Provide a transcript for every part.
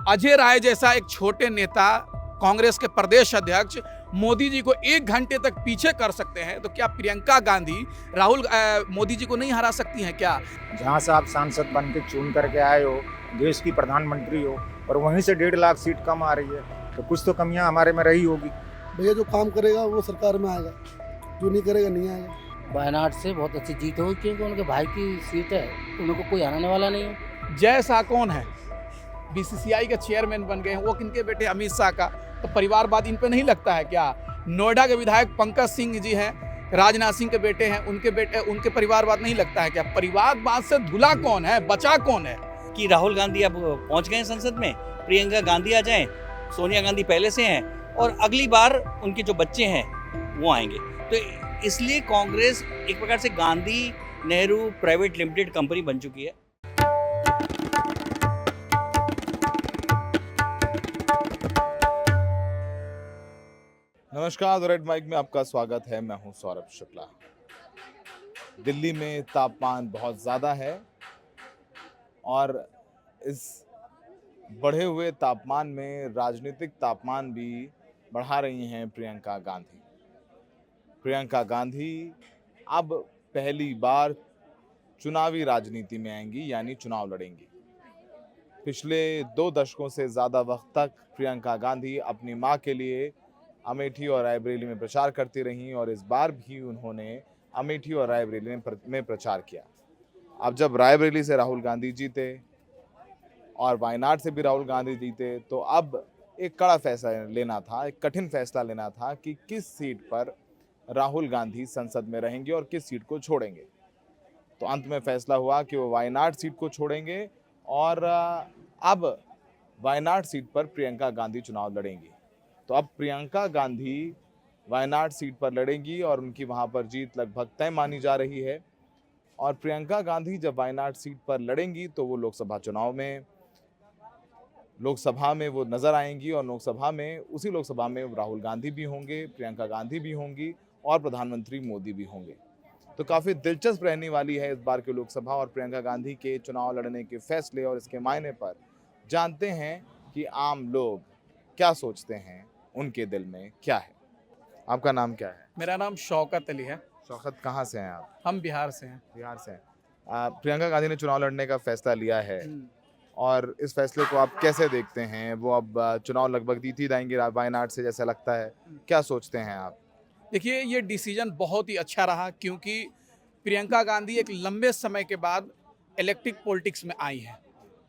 अजय राय जैसा एक छोटे नेता, कांग्रेस के प्रदेश अध्यक्ष मोदी जी को 1 घंटे तक पीछे कर सकते हैं, तो क्या प्रियंका गांधी मोदी जी को नहीं हरा सकती हैं क्या? जहाँ से आप सांसद बन के चुन करके आए हो, देश की प्रधानमंत्री हो, और वहीं से 1.5 लाख सीट कम आ रही है, तो कुछ तो कमियां हमारे में रही होगी। भैया जो काम करेगा वो सरकार में आएगा, जो नहीं करेगा नहीं आएगा। वायनाड से बहुत अच्छी जीत होगी क्योंकि उनके भाई की सीट है, उनको कोई हराने वाला नहीं है। जय शाह कौन है? बीसीसीआई के चेयरमैन बन गए हैं, वो किनके बेटे? अमित शाह का। तो परिवारवाद इन पे नहीं लगता है क्या? नोएडा के विधायक पंकज सिंह जी हैं, राजनाथ सिंह के बेटे हैं, उनके परिवारवाद नहीं लगता है क्या? परिवारवाद से धुला कौन है, बचा कौन है? कि राहुल गांधी अब पहुंच गए संसद में, प्रियंका गांधी आ जाएं, सोनिया गांधी पहले से हैं और अगली बार उनके जो बच्चे हैं वो आएंगे। तो इसलिए कांग्रेस एक प्रकार से Gandhi Nehru private limited company बन चुकी है। नमस्कार, द रेड माइक में आपका स्वागत है। मैं हूं सौरभ शुक्ला। दिल्ली में तापमान बहुत ज़्यादा है और इस बढ़े हुए तापमान में राजनीतिक तापमान भी बढ़ा रही हैं प्रियंका गांधी। प्रियंका गांधी अब पहली बार चुनावी राजनीति में आएंगी, यानी चुनाव लड़ेंगी। पिछले 2 दशकों से ज़्यादा वक्त तक प्रियंका गांधी अपनी मां के लिए अमेठी और रायबरेली में प्रचार करती रहीं और इस बार भी उन्होंने अमेठी और रायबरेली में प्रचार किया। अब जब रायबरेली से राहुल गांधी जीते और वायनाड से भी राहुल गांधी जीते, तो अब एक कड़ा फैसला लेना था, एक कठिन फैसला लेना था कि किस सीट पर राहुल गांधी संसद में रहेंगे और किस सीट को छोड़ेंगे। तो अंत में फैसला हुआ कि वो वायनाड सीट को छोड़ेंगे और अब वायनाड सीट पर प्रियंका गांधी चुनाव लड़ेंगी। तो अब प्रियंका गांधी वायनाड सीट पर लड़ेंगी और उनकी वहां पर जीत लगभग तय मानी जा रही है। और प्रियंका गांधी जब वायनाड सीट पर लड़ेंगी तो वो लोकसभा में वो नजर आएंगी और उसी लोकसभा में राहुल गांधी भी होंगे, प्रियंका गांधी भी होंगी और प्रधानमंत्री मोदी भी होंगे। तो काफ़ी दिलचस्प रहने वाली है इस बार की लोकसभा और प्रियंका गांधी के चुनाव लड़ने के फैसले और इसके मायने पर जानते हैं कि आम लोग क्या सोचते हैं, उनके दिल में क्या है। आपका नाम क्या है? मेरा नाम शौकत अली है। शौकत, कहाँ से हैं आप? हम बिहार से हैं। बिहार से हैं। प्रियंका गांधी ने चुनाव लड़ने का फैसला लिया है और इस फैसले को आप कैसे देखते हैं? वो अब चुनाव लगभग जीत ही जाएंगे वायनाड से, जैसा लगता है। क्या सोचते हैं आप? देखिए, ये डिसीजन बहुत ही अच्छा रहा क्योंकि प्रियंका गांधी एक लंबे समय के बाद इलेक्ट्रिक पॉलिटिक्स में आई हैं।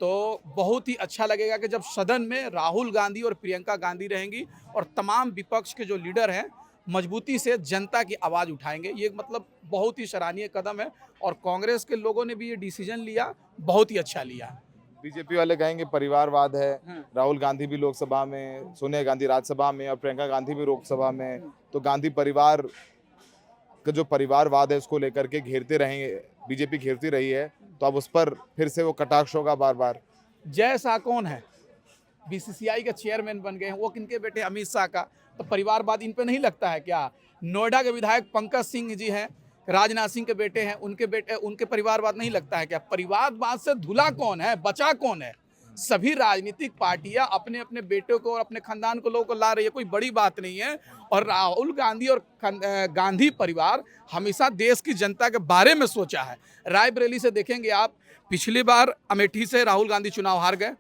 तो बहुत ही अच्छा लगेगा कि जब सदन में राहुल गांधी और प्रियंका गांधी रहेंगी और तमाम विपक्ष के जो लीडर हैं मजबूती से जनता की आवाज़ उठाएंगे। ये मतलब बहुत ही सराहनीय कदम है और कांग्रेस के लोगों ने भी ये डिसीजन लिया, बहुत ही अच्छा लिया। बीजेपी वाले कहेंगे परिवारवाद है। राहुल गांधी भी लोकसभा में, सोनिया गांधी राज्यसभा में और प्रियंका गांधी भी लोकसभा में। तो गांधी परिवार का जो परिवारवाद है उसको लेकर के घेरते रहेंगे, बीजेपी घेरती रही है, तो अब उस पर फिर से वो कटाक्ष होगा बार बार। जय शाह कौन है? बीसीसीआई के चेयरमैन बन गए हैं, वो किनके बेटे? अमित शाह का। तो परिवारवाद इन पे नहीं लगता है क्या? नोएडा के विधायक पंकज सिंह जी हैं, राजनाथ सिंह के बेटे हैं, उनके परिवारवाद नहीं लगता है क्या? परिवारवाद से धुला कौन है, बचा कौन है? सभी राजनीतिक पार्टियां अपने अपने बेटों को और अपने खानदान को लोगों को ला रही है, कोई बड़ी बात नहीं है। और राहुल गांधी और गांधी परिवार हमेशा देश की जनता के बारे में सोचा है। रायबरेली से देखेंगे आप, पिछली बार अमेठी से राहुल गांधी चुनाव हार गए,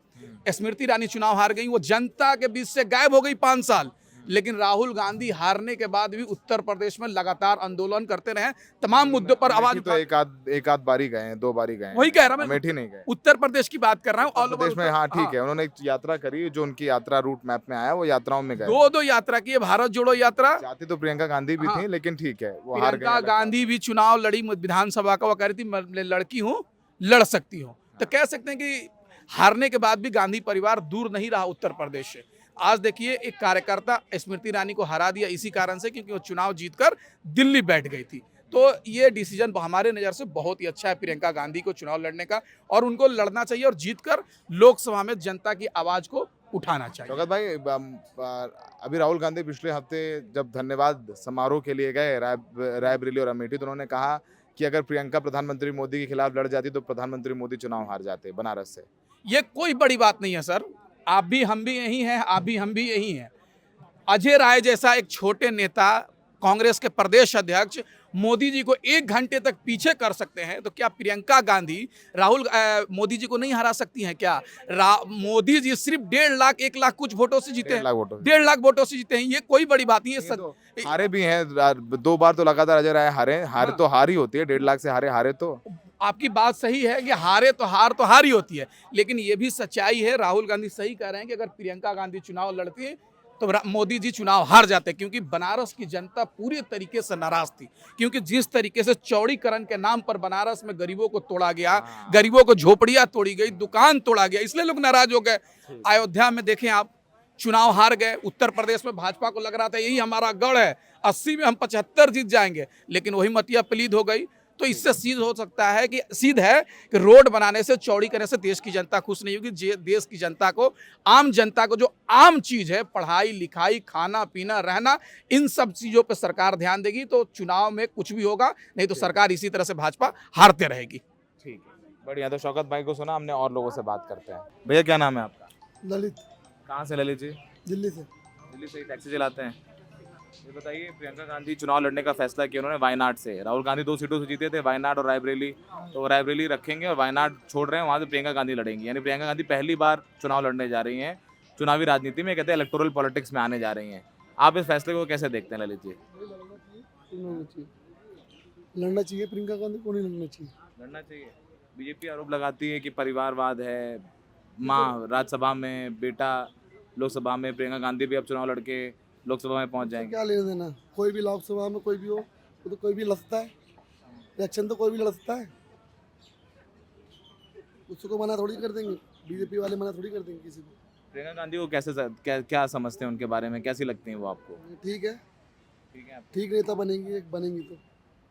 स्मृति ईरानी चुनाव हार गई, वो जनता के बीच से गायब हो गई 5 साल। लेकिन राहुल गांधी हारने के बाद भी उत्तर प्रदेश में लगातार आंदोलन करते रहे, तमाम मुद्दों पर आवाज। तो एक आध बारी गए, 2 बारी गए, वही कह रहा मैं, अमेठी नहीं गए। उत्तर प्रदेश की बात कर रहा हूँ। उत्तर प्रदेश में हाँ ठीक है, उन्होंने एक यात्रा करी, जो उनकी यात्रा रूट मैप में आया, वो यात्राओं में गए। 2 यात्रा की, भारत जोड़ो यात्रा। जाती तो प्रियंका गांधी भी थी, लेकिन ठीक है, वो हार गए। प्रियंका गांधी भी चुनाव लड़ी विधानसभा का, वो कह रही थी मैं लड़की हूँ, लड़ सकती हूँ। तो कह सकते हैं कि हारने के बाद भी गांधी परिवार दूर नहीं रहा उत्तर प्रदेश से। आज देखिए, एक कार्यकर्ता स्मृति ईरानी को हरा दिया इसी कारण से, क्योंकि वो चुनाव जीतकर दिल्ली बैठ गई थी। तो ये डिसीजन हमारे नज़र से बहुत ही अच्छा है प्रियंका गांधी को चुनाव लड़ने का, और उनको लड़ना चाहिए और जीतकर लोकसभा में जनता की आवाज़ को उठाना चाहिए। शौकत भाई, अभी राहुल गांधी पिछले हफ्ते जब धन्यवाद समारोह के लिए गए रायबरेली और अमेठी, तो उन्होंने कहा कि अगर प्रियंका प्रधानमंत्री मोदी के खिलाफ लड़ जाती तो प्रधानमंत्री मोदी चुनाव हार जाते बनारस से। ये कोई बड़ी बात नहीं है सर। आप भी हम भी यही हैं, आप भी हम भी यही हैं। अजय राय जैसा एक छोटे नेता, कांग्रेस के प्रदेश अध्यक्ष मोदी जी को 1 घंटे तक पीछे कर सकते हैं, तो क्या प्रियंका गांधी मोदी जी को नहीं हरा सकती हैं क्या? मोदी जी सिर्फ 1.5 लाख 1 लाख कुछ वोटों से जीते हैं, 1.5 लाख वोटों से जीते हैं। ये कोई बड़ी बात नहीं है। तो हारे भी हैं 2 बार तो लगातार अजय राय हारे तो हार ही होती है। 1.5 लाख से हारे तो आपकी बात सही है कि हार ही होती है, लेकिन ये भी सच्चाई है, राहुल गांधी सही कह रहे हैं कि अगर प्रियंका गांधी चुनाव लड़ती तो मोदी जी चुनाव हार जाते, क्योंकि बनारस की जनता पूरी तरीके से नाराज थी। क्योंकि जिस तरीके से चौड़ीकरण के नाम पर बनारस में गरीबों को तोड़ा गया, गरीबों को झोपड़ियां तोड़ी गई, दुकान तोड़ा गया, इसलिए लोग नाराज हो गए। अयोध्या में देखें आप, चुनाव हार गए। उत्तर प्रदेश में भाजपा को लग रहा था यही हमारा गढ़ है, 80 में हम 75 जीत जाएंगे, लेकिन वही मटिया पलीद हो गई। तो इससे सीध है कि रोड बनाने से, चौड़ी करने से देश की जनता खुश नहीं होगी। देश की जनता को, आम जनता को जो आम चीज है, पढ़ाई लिखाई, खाना पीना, रहना, इन सब चीजों पर सरकार ध्यान देगी तो चुनाव में कुछ भी होगा, नहीं तो सरकार इसी तरह से भाजपा हारते रहेगी। ठीक है, बढ़िया। तो शौकत भाई को सुना हमने, और लोगों से बात करते हैं। भैया क्या नाम है आपका? ललित। कहाँ से ललित जी? दिल्ली से। दिल्ली से टैक्सी चलाते हैं। ये बताइए, प्रियंका गांधी चुनाव लड़ने का फैसला किया उन्होंने वायनाड से। राहुल गांधी 2 सीटों से जीते थे, वायनाड और रायबरेली, तो रायबरेली रखेंगे और वायनाड छोड़ रहे हैं, वहाँ से प्रियंका गांधी लड़ेंगी। यानी प्रियंका गांधी पहली बार चुनाव लड़ने जा रही हैं चुनावी राजनीति में, कहते हैं इलेक्टोरल पॉलिटिक्स में आने जा रही हैं। आप इस फैसले को कैसे देखते हैं ललित जी? लड़ना चाहिए, प्रियंका गांधी को नहीं लड़ना चाहिए। लड़ना चाहिए। बीजेपी आरोप लगाती है कि परिवारवाद है, माँ राज्यसभा में, बेटा लोकसभा में। प्रियंका गांधी भी अब चुनाव लड़के लोकसभा में पहुंच जाएंगे। क्या लेना देना, कोई भी लोकसभा में कोई भी हो तो कोई भी लड़ सकता है, इलेक्शन तो कोई भी लड़ सकता है, उसको मना थोड़ी कर देंगे, बीजेपी वाले मना थोड़ी कर देंगे किसी को। प्रियंका गांधी को कैसे क्या समझते हैं, उनके बारे में कैसी लगती हैं वो आपको? ठीक है, ठीक है, ठीक नेता बनेंगी तो।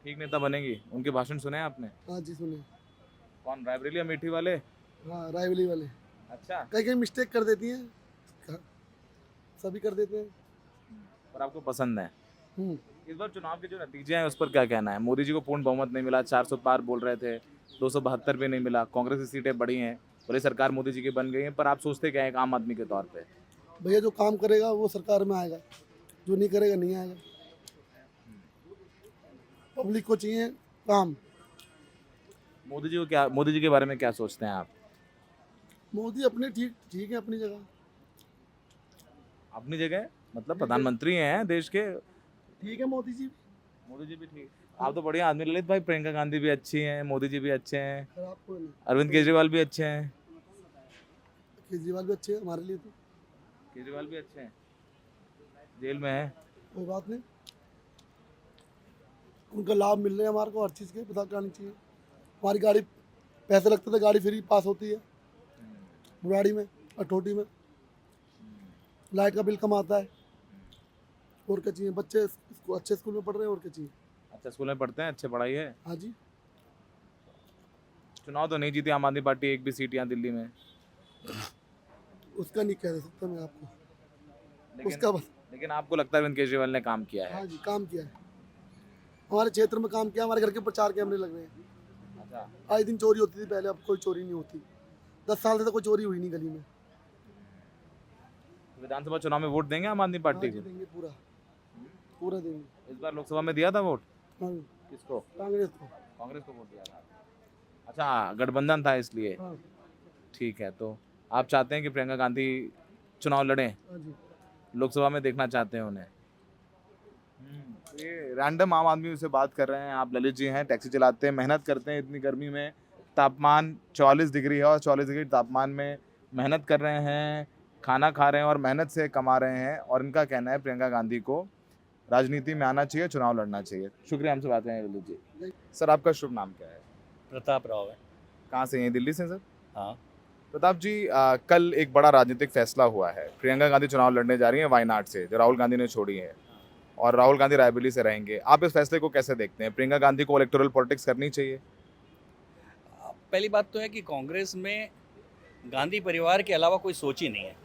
ठीक नेता बनेंगी। उनके भाषण सुने आपने? हाँ जी सुने। कौन, रायबरेली या मीठी वाले? हाँ रायबरेली वाले। अच्छा। कहीं मिस्टेक कर देती हैं, सभी कर देते हैं, पर आपको पसंद है। इस बार चुनाव के जो नतीजे हैं उस पर क्या कहना है? मोदी जी को पूर्ण बहुमत नहीं मिला, 400 पार बोल रहे थे, 272 भी नहीं मिला, कांग्रेस की सीटें बढ़ी हैं, बोले सरकार मोदी जी की बन गई है, पर आप सोचते क्या है एक आम आदमी के तौर पे? भैया जो काम करेगा वो सरकार में आएगा, जो नहीं करेगा नहीं आएगा। पब्लिक को चाहिए काम। मोदी जी के बारे में क्या सोचते हैं आप? मोदी अपने ठीक है, अपनी जगह। अपनी जगह मतलब प्रधानमंत्री हैं देश के। ठीक है मोदी जी भी ठीक। आप तो बढ़िया आदमी ललित भाई। प्रियंका गांधी भी अच्छी हैं, मोदी जी भी अच्छे हैं, आपको नहीं। अरविंद केजरीवाल भी अच्छे हैं। केजरीवाल भी अच्छे हैं हमारे लिए, तो केजरीवाल भी अच्छे हैं, जेल में है, कोई बात नहीं, उनका लाभ मिल रहे हैं हमारे को, हर चीज़ के पता करनी चाहिए। हमारी गाड़ी पैसे लगते थे, गाड़ी फ्री पास होती है बुढ़ाड़ी में और टोटी में, लाइट का बिल कम आता है, और क्या चाहिए। बच्चे अच्छे स्कूल में पढ़ रहे हैं, और क्या चाहिए। अच्छा स्कूल में पढ़ते हैं, अच्छे पढ़ाई है। हाँ जी। चुनाव तो नहीं जीती आम आदमी पार्टी, एक भी सीट यहाँ दिल्ली में। उसका नहीं कह सकता मैं आपको, लेकिन आपको लगता है अरविंद केजरीवाल ने काम किया है? हाँ जी काम किया है, हमारे क्षेत्र में काम किया। हमारे घर के ऊपर 4 कैमरे लग रहे हैं। अच्छा। आज दिन चोरी होती थी पहले, अब कोई चोरी नहीं होती। 10 साल से तो कोई चोरी हुई नहीं गली में। विधानसभा चुनाव में वोट देंगे आम आदमी पार्टी को? देंगे, पूरा देंगे। इस बार लोकसभा में दिया था वोट? हाँ। किसको? कांग्रेस को वोट दिया था। अच्छा, गठबंधन था इसलिए। हाँ। ठीक है, तो आप चाहते हैं कि प्रियंका गांधी चुनाव लड़ें? हाँ जी। लोकसभा में देखना चाहते हैं उन्हें। ये रैंडम आम आदमी से बात कर रहे हैं। आप ललित जी हैं, टैक्सी चलाते हैं, मेहनत करते हैं, इतनी गर्मी में, तापमान 44 डिग्री है और 44 डिग्री तापमान में मेहनत कर रहे हैं, खाना खा रहे हैं और मेहनत से कमा रहे हैं। और इनका कहना है प्रियंका गांधी को राजनीति में आना चाहिए, चुनाव लड़ना चाहिए। शुक्रिया, हमसे बात करें ललित जी। सर आपका शुभ नाम क्या है? प्रताप राव है। कहाँ से हैं? दिल्ली से सर? हाँ। प्रताप जी, कल एक बड़ा राजनीतिक फैसला हुआ है। प्रियंका गांधी चुनाव लड़ने जा रही हैं वायनाड से, जो राहुल गांधी ने छोड़ी है, और राहुल गांधी रायबरेली से रहेंगे। आप इस फैसले को कैसे देखते हैं? प्रियंका गांधी को इलेक्टोरल पॉलिटिक्स करनी चाहिए? पहली बात तो है कि कांग्रेस में गांधी परिवार के अलावा कोई सोच ही नहीं है।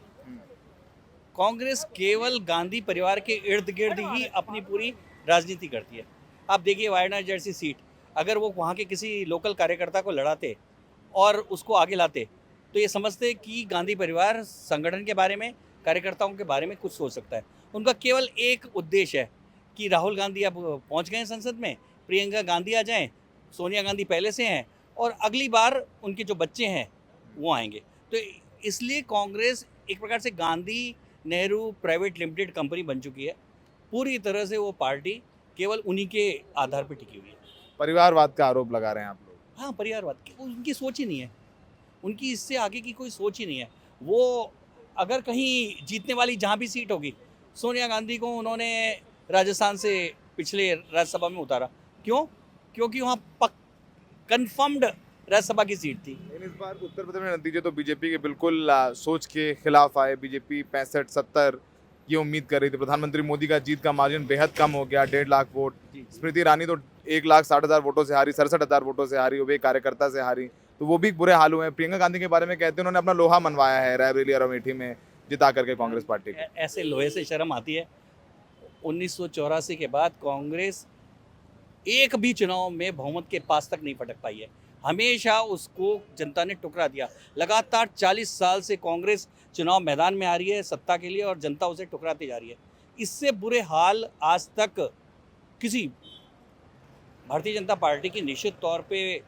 कांग्रेस केवल गांधी परिवार के इर्द गिर्द ही अपनी पूरी राजनीति करती है। आप देखिए वायनाड जैसी सीट, अगर वो वहाँ के किसी लोकल कार्यकर्ता को लड़ाते और उसको आगे लाते तो ये समझते हैं कि गांधी परिवार संगठन के बारे में, कार्यकर्ताओं के बारे में कुछ सोच सकता है। उनका केवल एक उद्देश्य है कि राहुल गांधी अब पहुंच गए हैं संसद में, प्रियंका गांधी आ जाएं, सोनिया गांधी पहले से हैं और अगली बार उनके जो बच्चे हैं वो आएंगे। तो इसलिए कांग्रेस एक प्रकार से Gandhi Nehru private limited company बन चुकी है। पूरी तरह से वो पार्टी केवल उन्हीं के आधार पर टिकी हुई है। परिवारवाद का आरोप लगा रहे हैं आप लोग। हाँ, परिवारवाद की उनकी सोच ही नहीं है, उनकी इससे आगे की कोई सोच ही नहीं है। वो अगर कहीं जीतने वाली जहाँ भी सीट होगी, सोनिया गांधी को उन्होंने राजस्थान से पिछले राज्यसभा में उतारा। क्यों? क्योंकि वहाँ कन्फर्म्ड राज्यसभा की सीट थी। लेकिन इस बार उत्तर प्रदेश में नतीजे तो बीजेपी के बिल्कुल सोच के खिलाफ आए। बीजेपी 65-70 ये उम्मीद कर रही थी। प्रधानमंत्री मोदी का जीत का मार्जिन बेहद कम हो गया, 1.5 लाख वोट। स्मृति ईरानी तो 1,60,000 वोटों से हारी, 67,000 वोटों से हारी, वो भी एक कार्यकर्ता से हारी, तो वो भी बुरे हाल हुए हैं। प्रियंका गांधी के बारे में कहते हैं उन्होंने अपना लोहा मनवाया है रायबरेली और अमेठी में जिता करके कांग्रेस पार्टी को। ऐसे लोहे से शर्म आती है। 1984 के बाद कांग्रेस एक भी चुनाव में बहुमत के पास तक नहीं पटक पाई है। हमेशा उसको जनता ने टुकरा दिया। लगातार 40 साल से कांग्रेस चुनाव मैदान में आ रही है सत्ता के लिए और जनता उसे टुकराती जा रही है। इससे बुरे हाल आज तक किसी भारतीय जनता पार्टी की निश्चित तौर पे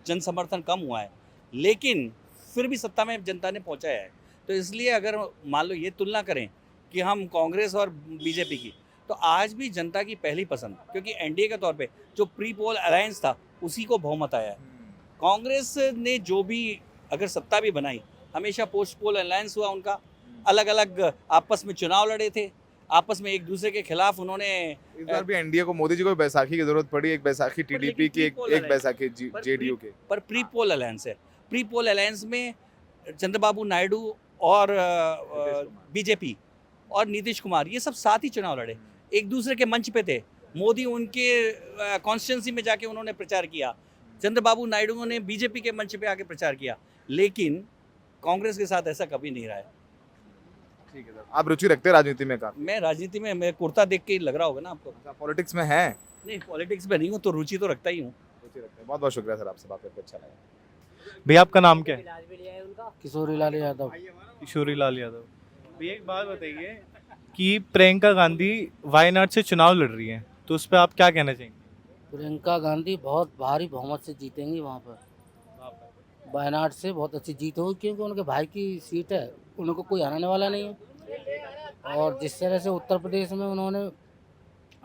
जन समर्थन कम हुआ है, लेकिन फिर भी सत्ता में जनता ने पहुंचाया है। तो इसलिए अगर मान लो ये तुलना करें कि हम कांग्रेस और बीजेपी की, तो आज भी जनता की पहली पसंद, क्योंकि एनडीए के तौर पे जो प्री पोल अलायंस था उसी को बहुमत आया है। कांग्रेस ने जो भी अगर सत्ता भी बनाई, हमेशा पोस्ट पोल अलायंस हुआ उनका। अलग अलग आपस में चुनाव लड़े थे, आपस में एक दूसरे के खिलाफ उन्होंने। इस बार भी एनडीए को मोदी जी को बैसाखी की जरूरत पड़ी, एक बैसाखी टीडीपी की, एक बैसाखी जेडीयू के। पर प्री पोल अलायंस है। प्री पोल अलायंस में चंद्रबाबू नायडू और बीजेपी और नीतीश कुमार ये सब साथ ही चुनाव लड़े, एक दूसरे के मंच पे थे। मोदी उनके कॉन्स्टिट्यूंसी में जाके उन्होंने प्रचार किया, चंद्रबाबू नायडू ने बीजेपी के मंच पे आके प्रचार किया, लेकिन कांग्रेस के साथ ऐसा कभी नहीं रहा है। ठीक है सर, आप रुचि रखते हैं राजनीति में? का मैं राजनीति में, मैं कुर्ता देख के लग रहा होगा ना आपको। पॉलिटिक्स में है? नहीं, पॉलिटिक्स में नहीं हूँ, तो रुचि तो रखता ही हूँ। रुचि रखते हैं। बहुत बहुत शुक्रिया सर, आपसे बात करके अच्छा लगा। भैया आपका नाम क्या है? किशोरी लाल यादव। किशोरी लाल यादव। भैया एक बात बताइए कि प्रियंका गांधी वायनाड से चुनाव लड़ रही हैं, तो उस पर आप क्या कहना चाहेंगे? प्रियंका गांधी बहुत भारी बहुमत से जीतेंगी वहाँ पर। वायनाड से बहुत अच्छी जीत होगी, क्योंकि उनके भाई की सीट है, उनको कोई हराने वाला नहीं है। और जिस तरह से उत्तर प्रदेश में उन्होंने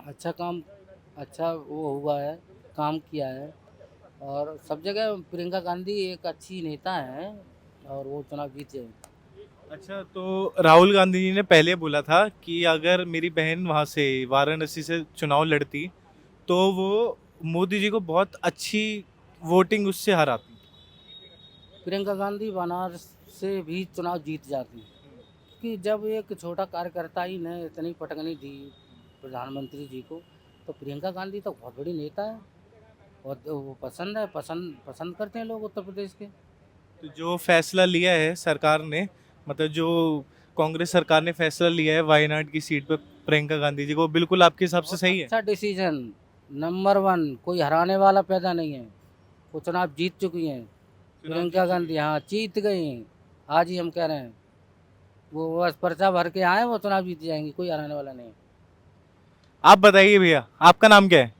अच्छा वो हुआ है, काम किया है, और सब जगह प्रियंका गांधी एक अच्छी नेता है और वो चुनाव जीत जाएंगे। अच्छा, तो राहुल गांधी जी ने पहले बोला था कि अगर मेरी बहन वहाँ से वाराणसी से चुनाव लड़ती तो वो मोदी जी को बहुत अच्छी वोटिंग उससे हराती। प्रियंका गांधी बनारस से भी चुनाव जीत जाती, कि जब एक छोटा कार्यकर्ता ही ने इतनी पटकनी दी प्रधानमंत्री जी को, तो प्रियंका गांधी तो बहुत बड़ी नेता है और वो पसंद करते हैं लोग उत्तर प्रदेश के। तो जो फैसला लिया है सरकार ने, मतलब जो कांग्रेस सरकार ने फैसला लिया है वायनाड की सीट पर प्रियंका गांधी जी को, बिल्कुल आपके हिसाब से सही है? अच्छा डिसीजन, नंबर 1, कोई हराने वाला पैदा नहीं है। वो चुनाव जीत चुकी हैं प्रियंका गांधी। हाँ, जीत गई, आज ही हम कह रहे हैं। वो बस पर्चा भर के आए, वो चुनाव जीत जाएंगी, कोई हराने वाला नहीं है। आप बताइए भैया, आपका नाम क्या है?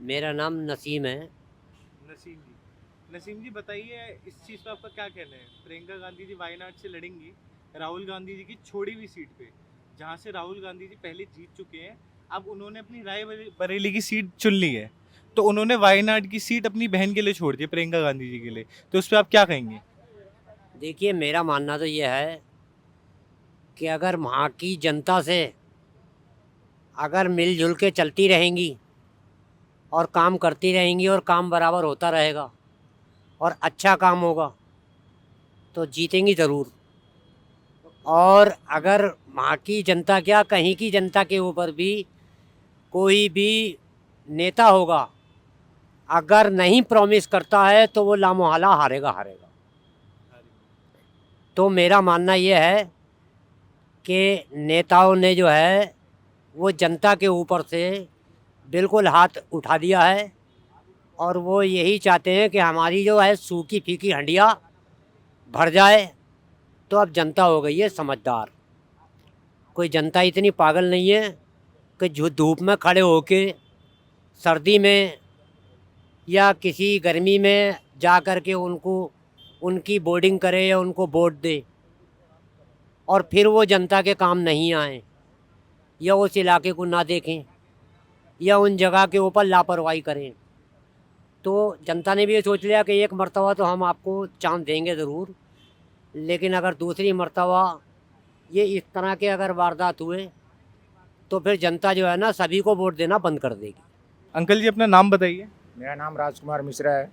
मेरा नाम नसीम है। नसीम जी। नसीम जी बताइए, इस चीज़ पर आपका क्या कहना है? प्रियंका गांधी जी वायनाड से लड़ेंगी राहुल गांधी जी की छोड़ी हुई सीट पे, जहां से राहुल गांधी जी पहले जीत चुके हैं। अब उन्होंने अपनी रायबरेली की सीट चुन ली है, तो उन्होंने वायनाड की सीट अपनी बहन के लिए छोड़ दी, प्रियंका गांधी जी के लिए, तो उस पर आप क्या कहेंगे? देखिए, मेरा मानना तो ये है कि अगर वहाँ की जनता से अगर मिलजुल के चलती रहेंगी और काम करती रहेंगी और काम बराबर होता रहेगा और अच्छा काम होगा तो जीतेंगी ज़रूर। और अगर वहाँ की जनता क्या, कहीं की जनता के ऊपर भी कोई भी नेता होगा, अगर नहीं प्रॉमिस करता है तो वो लामोहला हारेगा। तो मेरा मानना ये है कि नेताओं ने जो है वो जनता के ऊपर से बिल्कुल हाथ उठा दिया है और वो यही चाहते हैं कि हमारी जो है सूखी फीकी हंडिया भर जाए तो अब जनता हो गई है समझदार। कोई जनता इतनी पागल नहीं है कि जो धूप में खड़े होके सर्दी में या किसी गर्मी में जा कर के उनको उनकी बोर्डिंग करे या उनको वोट दे और फिर वो जनता के काम नहीं आए या उस इलाके को ना देखें या उन जगह के ऊपर लापरवाही करें। तो जनता ने भी ये सोच लिया कि एक मर्तबा तो हम आपको चांस देंगे ज़रूर, लेकिन अगर दूसरी मर्तबा ये इस तरह के अगर वारदात हुए तो फिर जनता जो है ना सभी को वोट देना बंद कर देगी। अंकल जी अपना नाम बताइए। मेरा नाम राजकुमार मिश्रा है।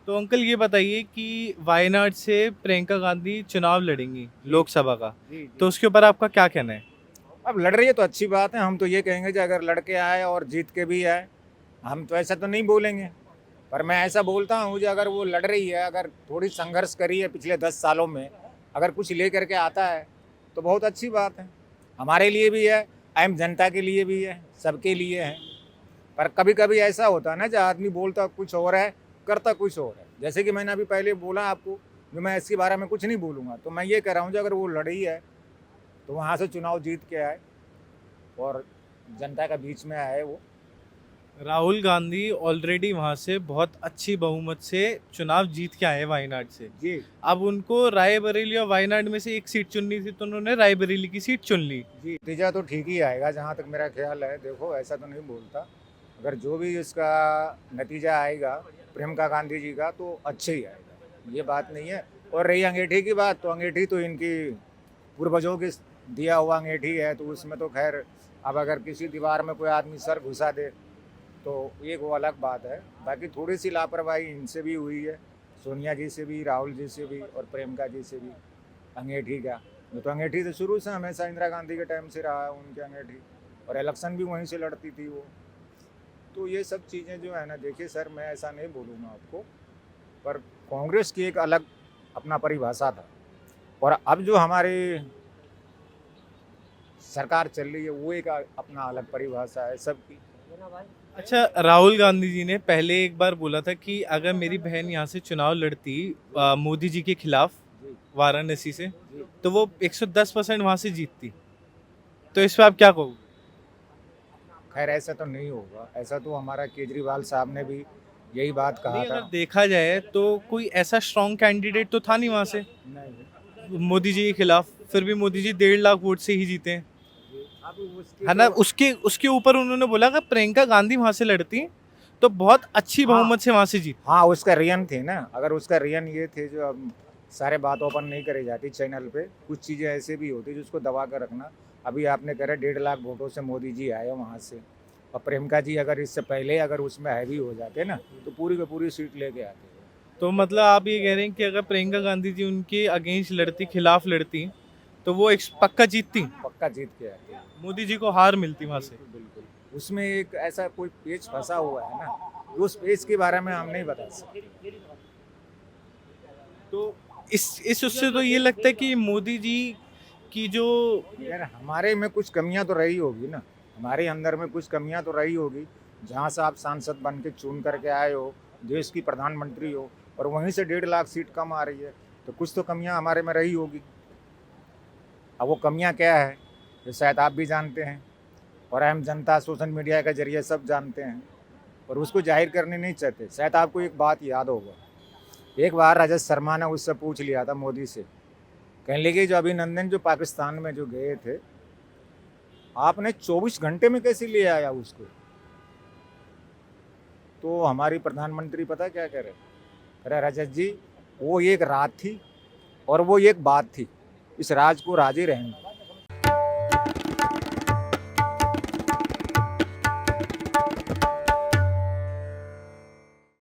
तो अंकल ये बताइए कि वायनाड से प्रियंका गांधी चुनाव लड़ेंगी लोकसभा का, तो उसके ऊपर आपका क्या कहना है? अब लड़ रही है तो अच्छी बात है। हम तो ये कहेंगे कि अगर लड़के आए और जीत के भी आए, हम तो ऐसा तो नहीं बोलेंगे, पर मैं ऐसा बोलता हूँ कि अगर वो लड़ रही है, अगर थोड़ी संघर्ष करी है पिछले 10 सालों में, अगर कुछ ले करके आता है तो बहुत अच्छी बात है। हमारे लिए भी है, आम जनता के लिए भी है, सबके लिए है। पर कभी कभी ऐसा होता है ना, जब आदमी बोलता कुछ और है, करता कुछ और है। जैसे कि मैंने अभी पहले बोला आपको, जो मैं इसके बारे में कुछ नहीं बोलूँगा, तो मैं ये कह रहा हूँ कि अगर वो लड़ी है तो वहाँ से चुनाव जीत के आए और जनता का बीच में आए। वो राहुल गांधी ऑलरेडी वहां से बहुत अच्छी बहुमत से चुनाव जीत के आए वायनाड से। जी अब उनको रायबरेली और वायनाड में से एक सीट चुननी थी, तो उन्होंने रायबरेली की सीट चुन ली। जी, नतीजा तो ठीक ही आएगा जहाँ तक मेरा ख्याल है। देखो, ऐसा तो नहीं बोलता, अगर जो भी इसका नतीजा आएगा प्रियंका गांधी जी का तो अच्छे ही आएगा, ये बात नहीं है। और रही अंगीठी की बात, तो अंगीठी तो इनकी पूर्वजों की दिया हुआ अंगीठी है, तो उसमें तो खैर अब अगर किसी दीवार में कोई आदमी सर घुसा दे तो एक वो अलग बात है। बाकी थोड़ी सी लापरवाही इनसे भी हुई है, सोनिया जी से भी, राहुल जी से भी और प्रियंका जी से भी। अंगीठी का तो अंगीठी तो शुरू से हमेशा इंदिरा गांधी के टाइम से रहा है उनकी अंगीठी, और इलेक्शन भी वहीं से लड़ती थी वो। तो ये सब चीज़ें जो है ना, देखिए सर, मैं ऐसा नहीं बोलूँगा आपको, पर कांग्रेस की एक अलग अपना परिभाषा था, और अब जो हमारी सरकार चल रही है वो एक अपना अलग परिभाषा है सबकी। अच्छा, राहुल गांधी जी ने पहले एक बार बोला था कि अगर मेरी बहन यहाँ से चुनाव लड़ती मोदी जी के खिलाफ वाराणसी से, तो वो 110% वहाँ से जीतती। तो इस पर आप क्या कहोगे? खैर ऐसा तो नहीं होगा, ऐसा तो हमारा केजरीवाल साहब ने भी यही बात कहा नहीं, था। अगर देखा जाए तो कोई ऐसा स्ट्रॉन्ग कैंडिडेट तो था नहीं वहाँ से नहीं, मोदी जी के खिलाफ, फिर भी मोदी जी 1.5 लाख वोट से ही जीते हैं, अब उसके है ना। तो- उसके ऊपर उन्होंने बोला कि प्रियंका गांधी वहाँ से लड़ती तो बहुत अच्छी बहुमत से वहाँ से जीत। हाँ, उसका रियन थे ना, अगर उसका रियन ये थे, जो अब सारे बात ओपन नहीं करी जाती चैनल पे, कुछ चीज़ें ऐसे भी होती जिसको दबा कर रखना। अभी आपने कह रहे 1.5 लाख वोटों से मोदी जी आए वहाँ से, और प्रियंका जी अगर इससे पहले अगर उसमें हैवी हो जाते ना तो पूरी की पूरी सीट लेके आते। तो मतलब आप ये कह रहे हैं कि अगर प्रियंका गांधी जी उनके अगेंस्ट लड़ती, खिलाफ लड़ती, तो वो एक पक्का जीतती, पक्का जीत के आते। मोदी जी को हार मिलती वहाँ से। बिल्कुल, उसमें एक ऐसा कोई पेच फंसा हुआ है ना, उस पेच के बारे में हम नहीं बता सकते। तो इस उससे तो ये लगता है कि मोदी जी की जो यार हमारे में कुछ कमियां तो रही होगी ना, हमारे अंदर में कुछ कमियां तो रही होगी। जहाँ से आप सांसद बन के चुन करके आए हो, देश की प्रधानमंत्री हो, और वहीं से 1.5 लाख सीट कम आ रही है, तो कुछ तो कमियां हमारे में रही होगी। अब वो कमियां क्या है ये शायद आप भी जानते हैं, और आम जनता सोशल मीडिया के जरिए सब जानते हैं, और उसको जाहिर करने नहीं चाहते। शायद आपको एक बात याद होगा, एक बार रजत शर्मा ने उससे पूछ लिया था मोदी से, कहने लगे जो अभिनंदन जो पाकिस्तान में जो गए थे, आपने 24 घंटे में कैसे ले आया उसको? तो हमारी प्रधानमंत्री पता क्या कह रहे रजत जी, वो एक रात थी और वो एक बात थी, इस राज को राजे रहेंगे।